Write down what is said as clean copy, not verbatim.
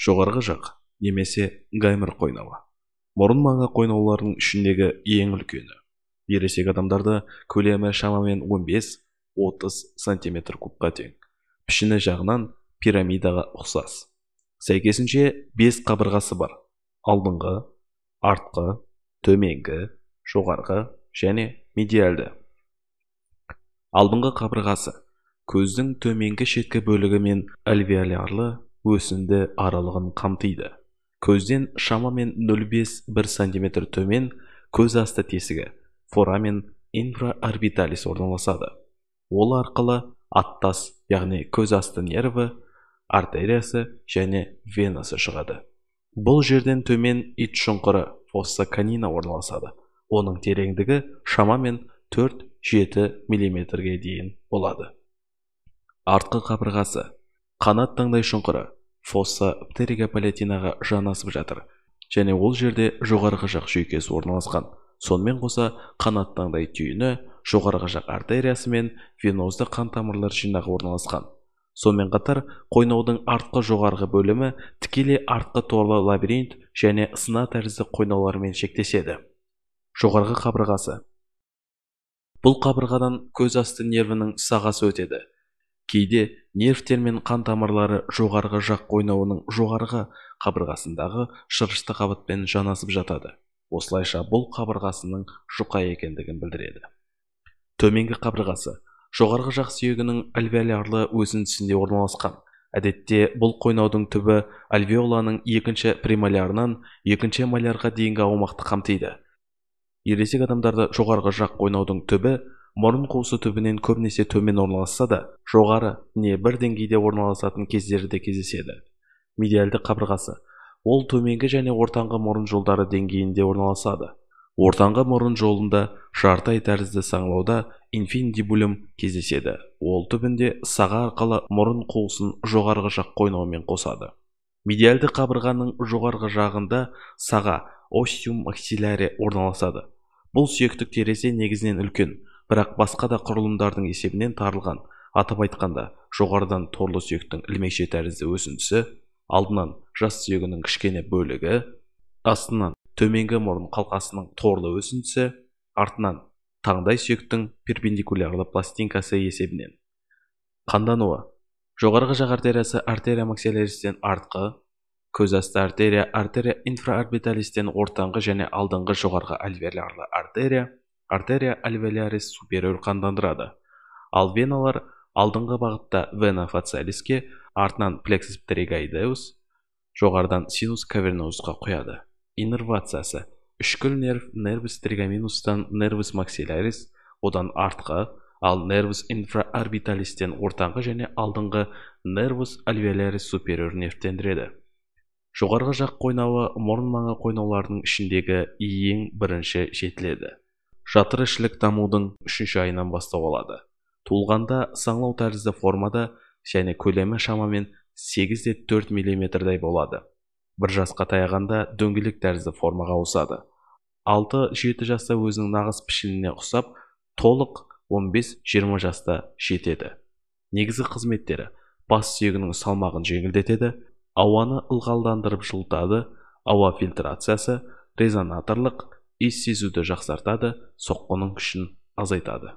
жоғарғы жақ немесе гаймор қойнауы. Мұрын маңы қойнауларының ішіндегі ең үлкені. Ересек адамдарда көлемі шамамен 15-30 см кубқа тең. Пішіні жағынан пирамидаға ұқсас. Сәйкесінше 5 қабырғасы бар. Алдыңғы, артқы, төменгі, жоғарғы және медиалды. Алдыңғы қабырғасы көздің төменгі шеткі бөлігі мен альвеолярлы өсінді аралығын қамтиды. Көзден шамамен 0,5-1 см төмен көз асты тесігі форамен инфраорбиталис орналасады. Ол арқылы аттас, яғни көз асты нерві, артериясы және венасы шығады. Бұл жерден төмен ит шұңқыры фосса канина орналасады. Оның тереңдігі шамамен 4-7 мм-ге дейін болады. Артқы қабырғасы қанат таңдай шұңқыры фосса птеригопалатинаға жанасып жатыр, және ол жерде жоғарғы жақ жүйкесі орналасқан. Сонымен қоса қанат таңдай түйіні, жоғарғы жақ артериясы мен венозды қан тамырлар жинағы орналасқан. Сонымен қатар қойнаудың артқы жоғарғы бөлімі тікелей артқы торлы лабиринт және сына тәрізді қойнаулармен шектеседі. Жоғарғы қабырғасы. Бұл қабырғадан көз асты нервінің сағасы өтеді. Кейде нервтер мен қан тамырлары жоғарғы жақ қойнауының жоғарғы қабырғасындағы шырышты қабатпен жанасып жатады. Осылайша бұл қабырғасының жұқа екендігін білдіреді. Төменгі қабырғасы жоғарғы жақ сүйегінің альвеолярлы өсіндісінде орналасқан. Әдетте бұл қойнаудың түбі альвеоланың екінші премолярынан екінші молярға дейінгі аумақты қамтиды. Ересек адамдарда жоғарғы жақ қойнаудың түбі мұрын қуысы түбінен көбінесе төмен орналасса да, жоғары не бір деңгейде орналасатын кездері де кездеседі. Медиалды қабырғасы. Ол төменгі және ортаңғы мұрын жолдары деңгейінде орналасады. Ортаңғы мұрын жолында жартай тәрізді саңылауда инфиндибулум кездеседі. Ол түбінде саға арқылы мұрын қуысын жоғарғы жақ қойнаумен қосады. Медиалды қабырғаның жоғарғы жағында саға остеум максилляре орналасады. Бұл сүйектік терезе негізінен үлкен, бірақ басқа да құрылымдардың есебінен тарылған. Атап айтқанда, жоғарыдан торлы сүйектің ілмекше тәрізді өсіндісі, алдынан жас сүйегінің кішкене бөлігі, астынан төменгі мұрын қалқасының торлы өсіндісі, артынан таңдай сүйектің перпендикулярлы пластинкасы есебінен. Қандануы. Жоғарғы жақ артериясы артерия максилляристен артқы, көз асты артерия инфраорбиталистен ортаңғы және алдыңғы жоғарғы альвеолярлы артерия альвеолярис супериор қандандырады. Ал веналар алдыңғы бағытта вена фациалиске, артынан плексус птеригоидеус, жоғарыдан синус кавернозусқа құяды. Иннервациясы. Үшкіл нерв нервус тригоминустан нервус максиллярис, одан артқы, ал нервус инфраорбиталистен ортаңғы және алдыңғы нервус альвеолярис супериор нервтендіреді. Жоғарғы жақ қойнауы мұрын маңы қойнауларының ішіндегі ең бірінші жетіледі. Жатыр-ішілік дамудың 3-ші айынан бастау алады. Туылғанда саңылау тәрізді формада және көлемі шамамен 8-4 мм-дай болады. Бір жасқа таяғанда дөңгелек тәрізді формаға ауысады. 6-7 жаста өзінің нағыз пішініне ұқсап, толық 15-20 жаста жетеді. Негізгі қызметтері: бас сүйегінің салмағын жеңілдетеді, ауаны ылғалдандырып жылытады, ауа фильтрациясы, резонаторлық, иіс сезуді жақсартады, соққының күшін азайтады.